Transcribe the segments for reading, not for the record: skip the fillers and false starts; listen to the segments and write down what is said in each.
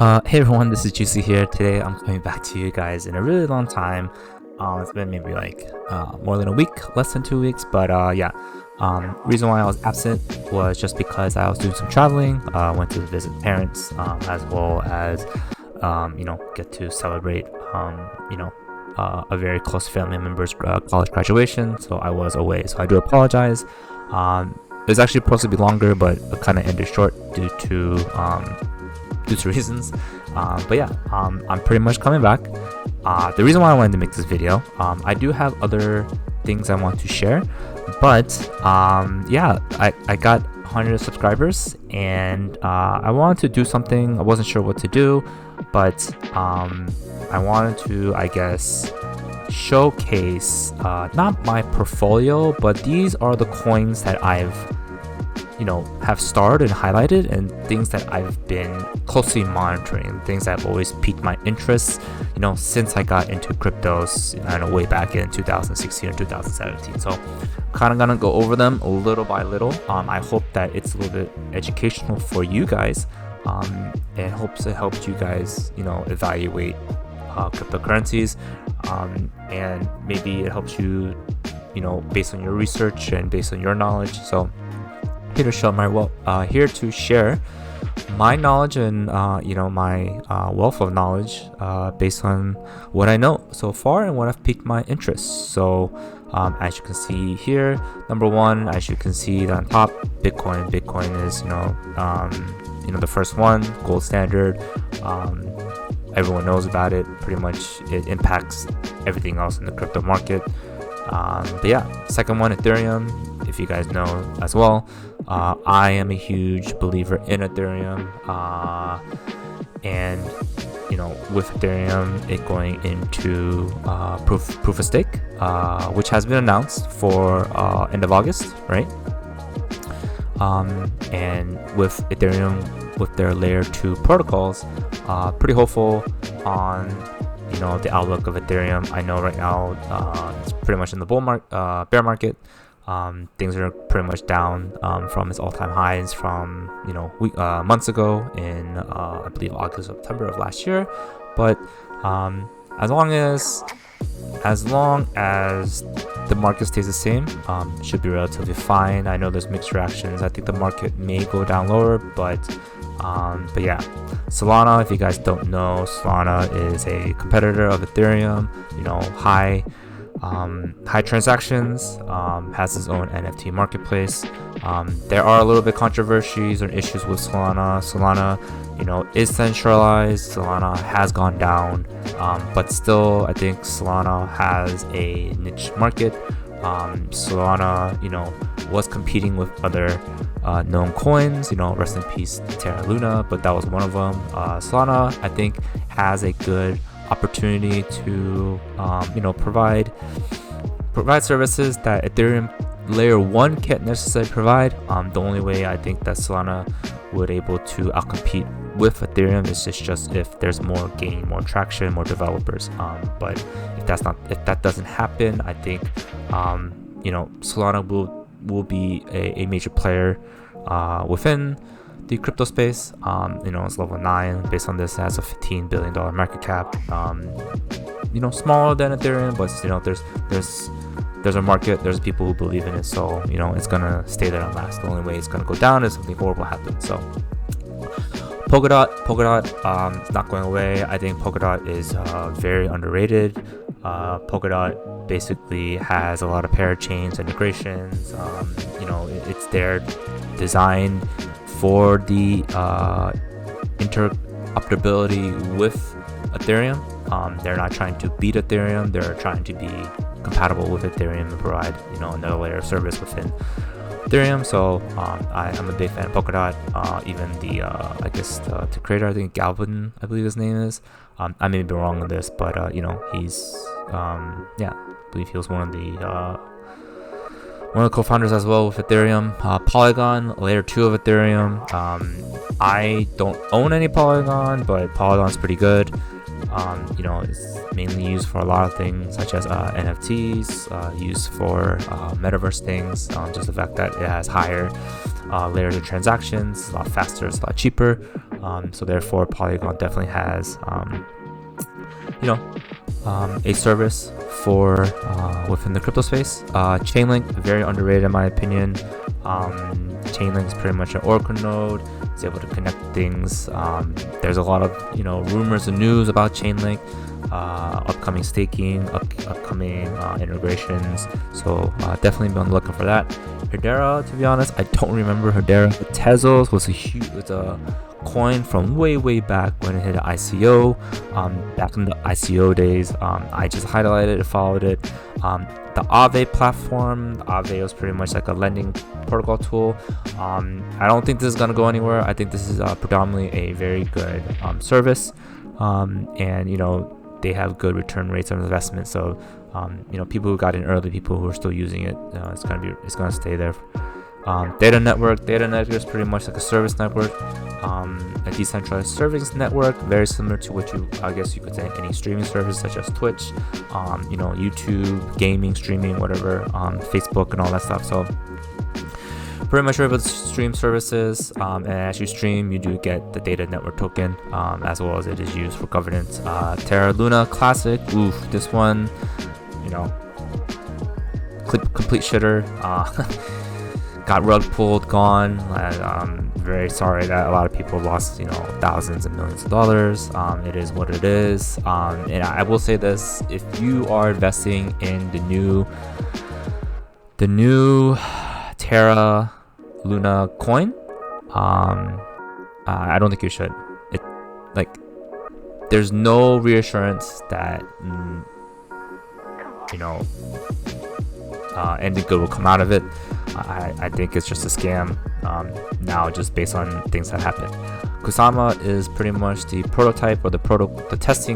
Hey everyone, this is Juicy here. Today I'm coming back to you guys in a really long time. It's been maybe like more than a week, less than 2 weeks, but yeah. Reason why I was absent was just because I was doing some traveling. Went to visit parents, as well as get to celebrate a very close family member's college graduation. So I was away. So I do apologize. It was actually supposed to be longer, but it kind of ended short due to reasons. But yeah, I'm pretty much coming back. The reason why I wanted to make this video, I do have other things I want to share, but yeah, I got 100 subscribers, and I wanted to do something. I wasn't sure what to do, but I wanted to, I guess, showcase not my portfolio, but these are the coins that I've have starred and highlighted, and things that I've been closely monitoring, things that have always piqued my interest, since I got into cryptos, way back in 2016 or 2017. So kind of gonna go over them little by little. I hope that it's a little bit educational for you guys, and hopes it helps you guys, evaluate cryptocurrencies, and maybe it helps you, based on your research and based on your knowledge. So here to share my knowledge and my wealth of knowledge based on what I know so far and what have piqued my interest. So as you can see here, number one, as you can see on top, Bitcoin. Bitcoin is the first one, gold standard. Everyone knows about it. Pretty much, it impacts everything else in the crypto market. But yeah, second one, Ethereum. If you guys know as well, I am a huge believer in Ethereum, and with Ethereum, it going into proof of stake, which has been announced for end of August, right? And with Ethereum, with their layer 2 protocols, pretty hopeful on the outlook of Ethereum. I know right now it's pretty much in the bear market. Things are pretty much down from its all-time highs from months ago in I believe August, September of last year. But as long as the market stays the same, it should be relatively fine. I know there's mixed reactions. I think the market may go down lower, but yeah, Solana, if you guys don't know, Solana is a competitor of Ethereum. High transactions, has its own NFT marketplace. There are a little bit controversies or issues with Solana. Solana, is centralized. Solana has gone down, but still, I think Solana has a niche market. Solana, was competing with other known coins. Rest in peace, Terra Luna, but that was one of them. Solana, I think, has a good opportunity to provide services that Ethereum layer 1 can't necessarily provide. The only way I think that Solana would able to outcompete with Ethereum is just if there's more gain, more traction, more developers. But if that doesn't happen, I think Solana will be a major player within the crypto space. It's level 9. Based on this, it has a $15 billion market cap. Smaller than Ethereum, but there's a market, there's people who believe in it, so it's gonna stay there and last. The only way it's gonna go down is something horrible happens. So Polkadot, it's not going away. I think Polkadot is very underrated. Polkadot basically has a lot of parachains integrations. It's there designed for the interoperability with Ethereum. They're not trying to beat Ethereum. They're trying to be compatible with Ethereum and provide another layer of service within Ethereum. So I'm a big fan of Polkadot. Even the the creator, I think Galvin, I believe his name is. I may be wrong on this, but he's I believe he was one of the co-founders as well with Ethereum. Polygon, layer 2 of Ethereum. I don't own any Polygon, but Polygon's pretty good. It's mainly used for a lot of things such as NFTs, used for metaverse things. Just the fact that it has higher layers of transactions, a lot faster, it's a lot cheaper. So therefore, Polygon definitely has a service for within the crypto space. Chainlink, very underrated in my opinion. Chainlink is pretty much an Oracle node. It's able to connect things. There's a lot of rumors and news about Chainlink, upcoming staking, upcoming integrations. So definitely be on the lookout for that. Hedera, to be honest, I don't remember Hedera. Tezos was a coin from way back when it hit an ICO. Back in the ICO days, I just highlighted it, followed it. The Aave platform, Aave was pretty much like a lending protocol tool. I don't think this is going to go anywhere. I think this is predominantly a very good service, and they have good return rates on investment. So people who got in early, people who are still using it, it's gonna stay there. Data network is pretty much like a service network, a decentralized service network, very similar to what I guess you could say any streaming service such as Twitch, YouTube, gaming, streaming, whatever, Facebook and all that stuff. So pretty much able to stream services, and as you stream, you do get the data network token, as well as it is used for governance. Terra Luna Classic, this one, complete shitter. Got rug pulled, gone. I'm very sorry that a lot of people lost, thousands and millions of dollars. It is what it is. And I will say this: if you are investing in the new Terra Luna coin, I don't think you should. There's no reassurance that anything good will come out of it. I think it's just a scam now, just based on things that happen. Kusama is pretty much the prototype or the test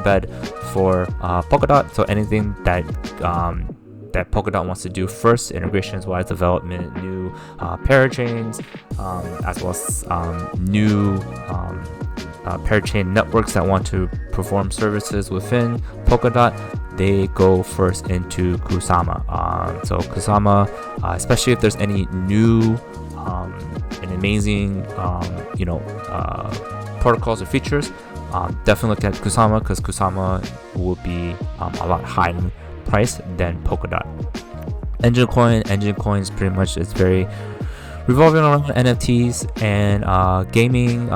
bed for Polkadot. So anything that Polkadot wants to do first, integrations wise, development, new parachains, as well as new parachain networks that want to perform services within Polkadot, they go first into Kusama. So Kusama, especially if there's any new and amazing protocols or features, definitely look at Kusama, because Kusama will be a lot higher in price than Polkadot. Engine coin is pretty much, it's very revolving around NFTs and gaming.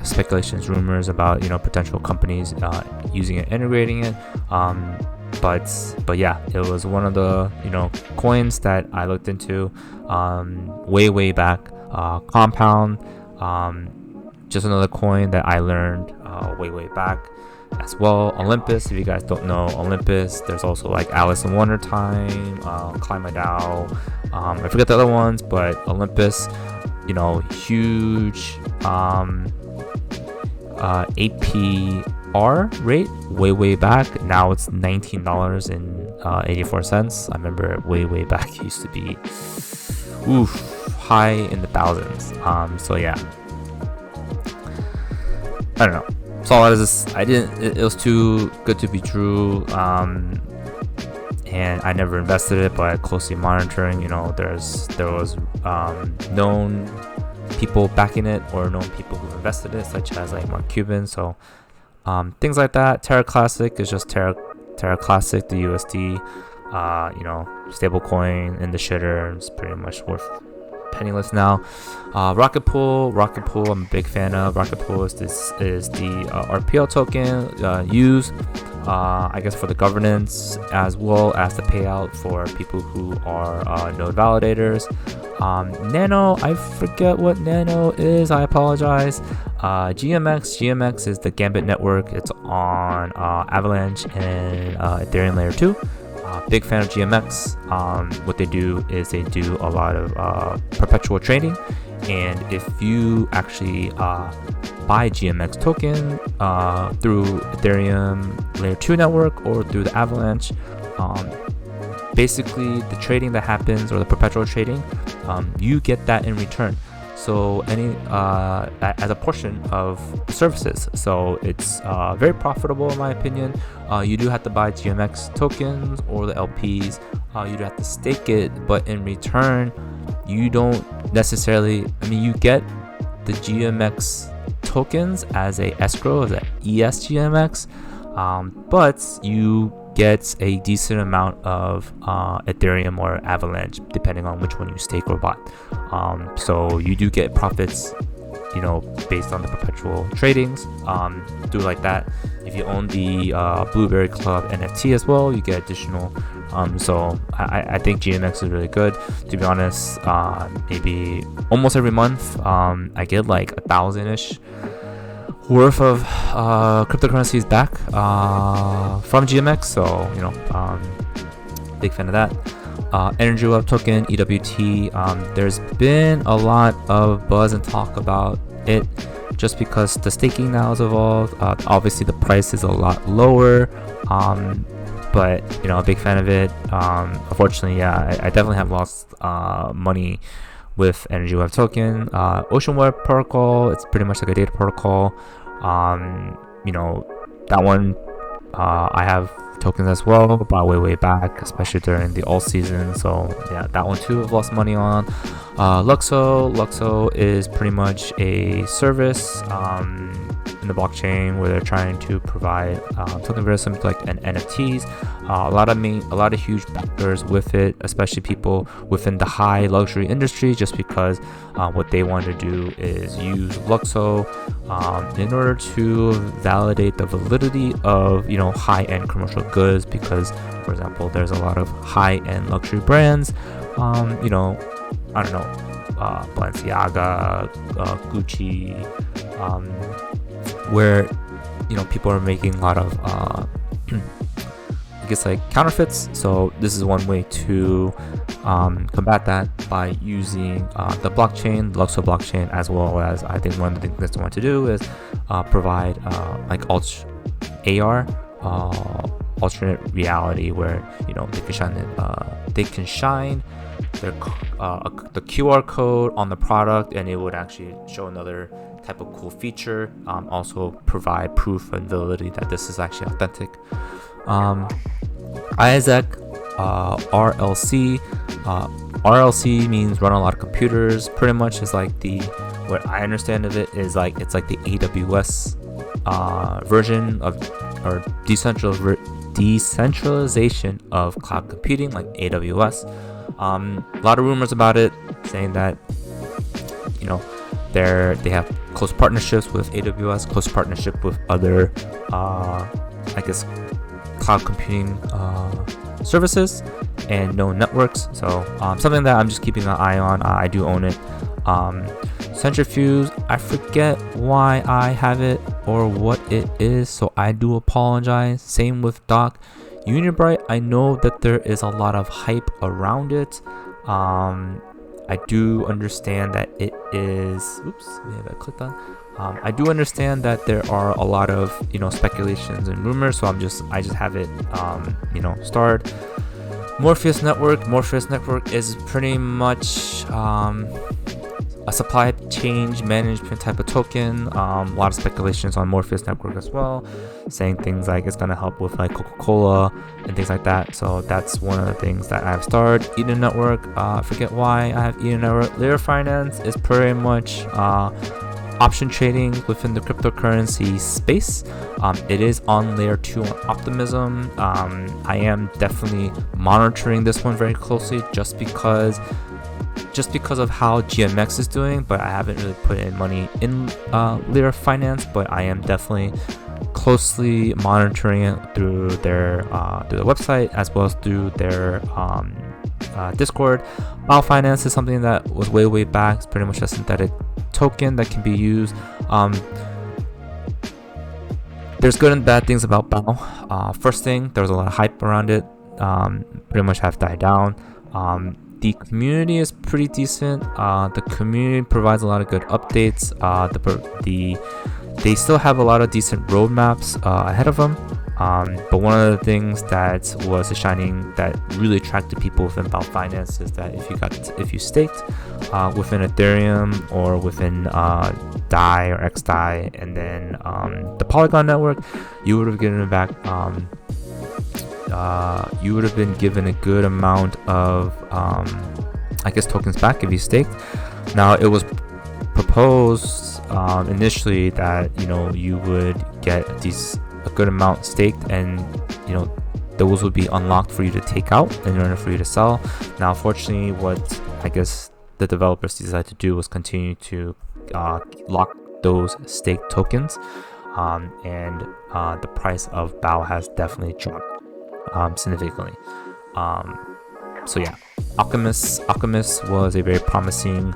Speculations, rumors about potential companies using it, integrating it. But yeah, it was one of the coins that I looked into way back. Compound, just another coin that I learned way back as well. Olympus, if you guys don't know Olympus, there's also like Alice in Wonder Time, Climb My Dow, I forget the other ones, but Olympus, huge APR rate way back. Now it's $19.84. I remember way back it used to be high in the thousands. So yeah, I don't know. So all that is, it was too good to be true, and I never invested it, but closely monitoring. There was known people backing it, or known people who invested it, such as like Mark Cuban. So things like that. Terra Classic is just Terra Classic, the USD, stable coin in the shitter. It's pretty much worth penniless now. Rocket Pool, I'm a big fan of. Rocket Pool is the RPL token used, I guess, for the governance, as well as the payout for people who are node validators. Nano, I forget what Nano is, I apologize. GMX is the Gambit network. It's on Avalanche and Ethereum layer 2. Big fan of GMX. What they do is they do a lot of perpetual trading, and if you actually buy GMX token through Ethereum layer 2 network or through the Avalanche, basically the trading that happens, or the perpetual trading, you get that in return. So as a portion of the services. So it's very profitable in my opinion. You do have to buy GMX tokens or the LPs. You do have to stake it, but in return, you don't necessarily. You get the GMX tokens as a escrow, as a ESGMX, but you get a decent amount of Ethereum or Avalanche, depending on which one you stake or bought. So you do get profits, based on the perpetual tradings. Do like that. If you own the Blueberry Club NFT as well, you get additional. So I think GMX is really good. To be honest, maybe almost every month, I get like 1,000-ish worth of cryptocurrencies back from GMX. So big fan of that. Energy Web token, EWT. There's been a lot of buzz and talk about it just because the staking now has evolved. Obviously the price is a lot lower, but a big fan of it. Unfortunately, I definitely have lost money with Energy Web token. Ocean Web protocol, it's pretty much like a data protocol. That one, I have tokens as well, bought way back, especially during the alt season. So yeah, that one too I've lost money on. Luxo is pretty much a service in the blockchain where they're trying to provide something very similar to like an NFTs. A lot of huge backers with it, especially people within the high luxury industry, just because what they want to do is use Luxo in order to validate the validity of high-end commercial goods. Because, for example, there's a lot of high-end luxury brands, Balenciaga, Gucci, where people are making a lot of I guess like counterfeits. So this is one way to combat that by using the blockchain, the Luxo blockchain, as well as I think one of the things that they want to do is provide like AR, alternate reality, where they can shine their the QR code on the product, and it would actually show another type of cool feature. Also provide proof and validity that this is actually authentic. ISAC, RLC. RLC means run a lot of computers. Pretty much is like what I understand of it is like it's like the AWS version of, or decentralization of cloud computing, like AWS. A lot of rumors about it, saying that they have close partnerships with AWS, close partnership with other cloud computing services and known networks. So something that I'm just keeping an eye on. I do own it. Centrifuge, I forget why I have it or what it is, so I do apologize. Same with Doc. Unibright, I know that there is a lot of hype around it. I do understand that it is. Oops, maybe I clicked on. I do understand that there are a lot of speculations and rumors, so I just have it starred. Morpheus Network is pretty much a supply chain management type of token. A lot of speculations on Morpheus Network as well, saying things like it's gonna help with like Coca-Cola and things like that. So that's one of the things that I've started. Eden Network, I forget why I have Eden Network. Layer Finance is pretty much option trading within the cryptocurrency space. It is on layer 2 on Optimism. I am definitely monitoring this one very closely just because of how GMX is doing, but I haven't really put in money in Layer Finance. But I am definitely closely monitoring it through their website, as well as through their Discord. Finance is something that was way back. It's pretty much a synthetic token that can be used. There's good and bad things about Bao. First thing, there was a lot of hype around it. Pretty much have died down. The community is pretty decent. The community provides a lot of good updates. They still have a lot of decent roadmaps ahead of them. But one of the things that was a shining that really attracted people within Bao Finance is that if you staked within Ethereum or within DAI or XDAI, and then the Polygon network, you would have given back. You would have been given a good amount of tokens back if you staked. Now it was proposed proposed initially that you would get a good amount staked, and those would be unlocked for you to take out in order for you to sell. Now, unfortunately, what I guess the developers decided to do was continue to lock those staked tokens, and the price of BAO has definitely dropped significantly. So yeah, Alchemist was a very promising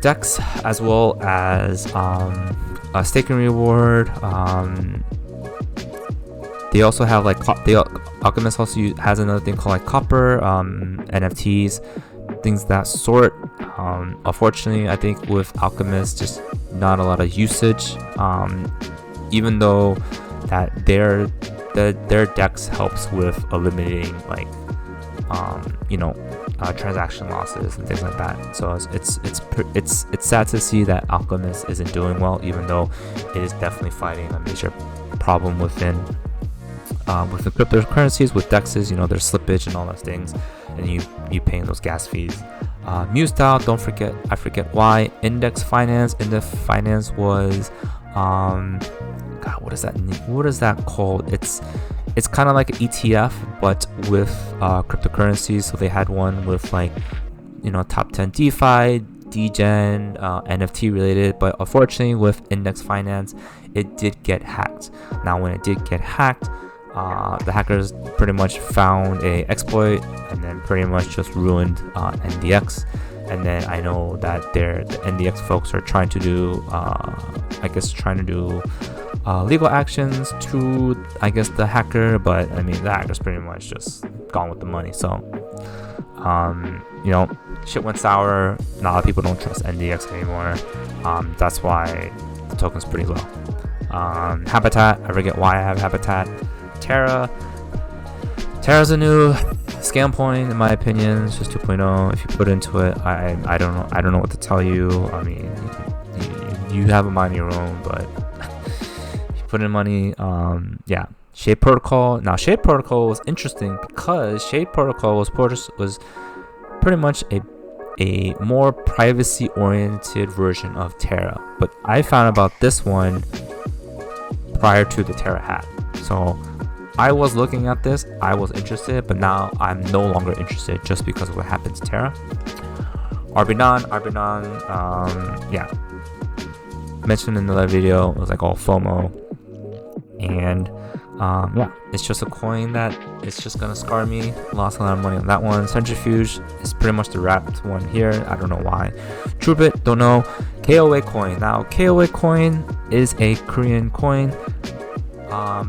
DEX, as well as a staking reward. They also have Alchemist also has another thing called like copper, NFTs, things that sort. Unfortunately, I think with Alchemist, just not a lot of usage. Even though that their DEX helps with eliminating transaction losses and things like that. So it's sad to see that Alchemist isn't doing well, even though it is definitely fighting a major problem within the cryptocurrencies with DEXs. There's slippage and all those things, and you paying those gas fees. MuseDAO, I forget why. Index Finance was God, what is that called? It's kind of like an ETF, but with cryptocurrencies. So they had one with top 10 DeFi, degen, NFT related, but unfortunately with Index Finance, it did get hacked. Now, when it did get hacked, the hackers pretty much found a exploit and then pretty much just ruined NDX. And then I know that the NDX folks are trying to do legal actions to the hacker, but the hacker's pretty much just gone with the money. So shit went sour. A lot of people don't trust NDX anymore. That's why the token's pretty low. Habitat, I forget why I have Habitat. Terra's a new scam point in my opinion. It's just 2.0. If you put into it, I don't know what to tell you. You have a mind of your own, but if you put in money, Shade Protocol. Now, Shade Protocol was interesting because Shade Protocol was pretty much a more privacy oriented version of Terra, but I found about this one prior to the Terra hack. So I was looking at this, I was interested, but now I'm no longer interested just because of what happened to Terra. Arbinon, mentioned in the other video, it was like all FOMO, and it's just a coin that it's just gonna scar me. Lost a lot of money on that one. Centrifuge is pretty much the wrapped one here. I don't know why. TrueBit, don't know. KOA coin. Now, KOA coin is a Korean coin.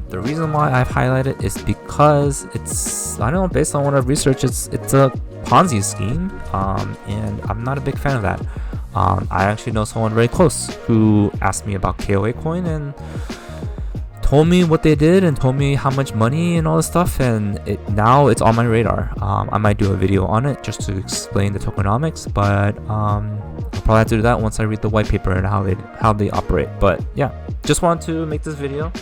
The reason why I've highlighted is because it's, based on what I've researched, it's a Ponzi scheme, and I'm not a big fan of that. I actually know someone very close who asked me about KOA coin and told me what they did and told me how much money and all this stuff, and now it's on my radar. I might do a video on it just to explain the tokenomics, but I'll probably have to do that once I read the white paper and how they operate. But yeah, just wanted to make this video,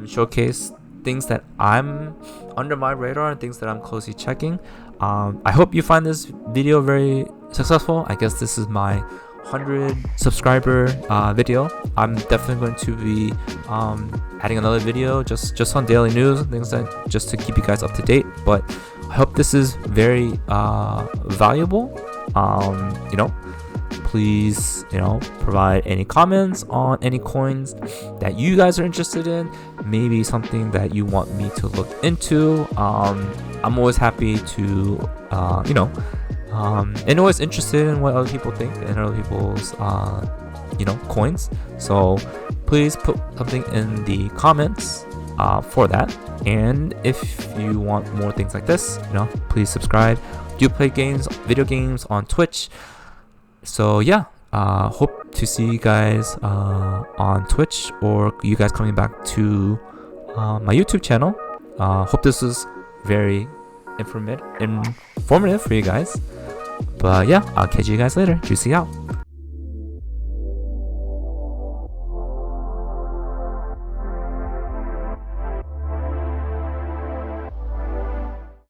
showcase things that I'm under my radar and things that I'm closely checking. I hope you find this video very successful. I guess this is my 100 subscriber video. I'm definitely going to be adding another video just on daily news and things that just to keep you guys up to date. But I hope this is very valuable. Please provide any comments on any coins that you guys are interested in, maybe something that you want me to look into. I'm always happy to and always interested in what other people think and other people's coins. So please put something in the comments for that. And if you want more things like this, please subscribe. Do play video games on Twitch. So yeah, hope to see you guys on Twitch, or you guys coming back to my YouTube channel. Hope this was very informative for you guys. But yeah, I'll catch you guys later. Juicy out.